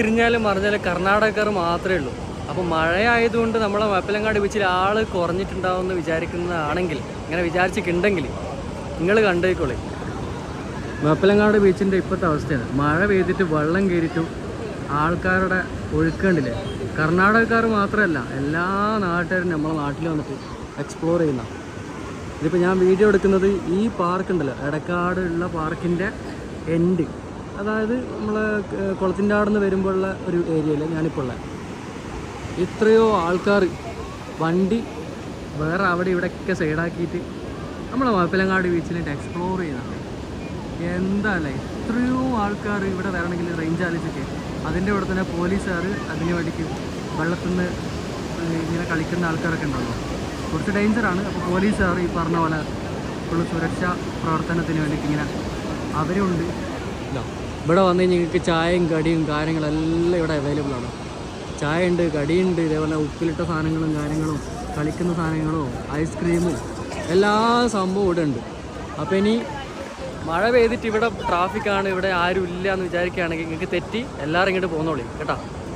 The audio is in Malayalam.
തിരിഞ്ഞാലും പറഞ്ഞാലും കർണാടകക്കാർ മാത്രമേ ഉള്ളൂ. അപ്പോൾ മഴയായതുകൊണ്ട് നമ്മളെ വേപ്പലങ്ങാട് ബീച്ചിൽ ആൾ കുറഞ്ഞിട്ടുണ്ടാവുമെന്ന് വിചാരിക്കുന്നതാണെങ്കിൽ, ഇങ്ങനെ വിചാരിച്ചിട്ടുണ്ടെങ്കിൽ നിങ്ങൾ കണ്ടേക്കോളേ. വേപ്പലങ്ങാട് ബീച്ചിൻ്റെ ഇപ്പോഴത്തെ അവസ്ഥയാണ്. മഴ പെയ്തിട്ട് വെള്ളം കയറിയിട്ടും ആൾക്കാരുടെ ഒഴുക്കണ്ടില്ലേ. കർണാടകക്കാർ മാത്രമല്ല, എല്ലാ നാട്ടുകാരും നമ്മളെ നാട്ടിൽ വന്നിട്ട് എക്സ്പ്ലോർ ചെയ്യുന്ന. ഇതിപ്പോൾ ഞാൻ വീഡിയോ എടുക്കുന്നത് ഈ പാർക്ക് ഉണ്ടല്ലോ, എടക്കാട് ഉള്ള പാർക്കിൻ്റെ എൻഡ്, അതായത് നമ്മളെ കുളത്തിൻ്റെ അവിടെ നിന്ന് വരുമ്പോഴുള്ള ഒരു ഏരിയയിൽ ഞാനിപ്പോൾ ഉള്ളത്. ഇത്രയോ ആൾക്കാർ വണ്ടി വേറെ അവിടെ ഇവിടെയൊക്കെ സൈഡാക്കിയിട്ട് നമ്മളെ വേപ്പലങ്ങാട് ബീച്ചിലിട്ട് എക്സ്പ്ലോർ ചെയ്യുന്നതാണ്. എന്താ അല്ലേ, ഇത്രയോ ആൾക്കാർ ഇവിടെ വരണമെങ്കിൽ റേഞ്ച് ആലോചിച്ചൊക്കെ. അതിൻ്റെ ഇവിടെ തന്നെ പോലീസുകാർ അതിന് വേണ്ടിയിട്ട് വെള്ളത്തിൽ നിന്ന് ഇങ്ങനെ കളിക്കുന്ന ആൾക്കാരൊക്കെ ഉണ്ടാവും. കുറച്ച് ഡേഞ്ചറാണ്. അപ്പോൾ പോലീസുകാർ ഈ പറഞ്ഞ പോലെ ഫുള്ള് സുരക്ഷാ പ്രവർത്തനത്തിന് വേണ്ടിയിട്ട് ഇങ്ങനെ അവരുണ്ട്. ഇവിടെ വന്നു കഴിഞ്ഞാൽ നിങ്ങൾക്ക് ചായയും കടിയും കാര്യങ്ങളെല്ലാം ഇവിടെ അവൈലബിൾ ആണ്. ചായ ഉണ്ട്, കടിയുണ്ട്, ഇതേപോലെ ഉപ്പിലിട്ട സാധനങ്ങളും കാര്യങ്ങളും, കളിക്കുന്ന സാധനങ്ങളും, ഐസ്ക്രീമും, എല്ലാ സംഭവവും ഇവിടെ ഉണ്ട്. അപ്പോൾ ഇനി മഴ പെയ്തിട്ട് ഇവിടെ ട്രാഫിക്കാണ്, ഇവിടെ ആരും ഇല്ല എന്ന് വിചാരിക്കുകയാണെങ്കിൽ നിങ്ങൾക്ക് തെറ്റി എല്ലാവരും ഇങ്ങോട്ട് പോന്നോളി കേട്ടോ.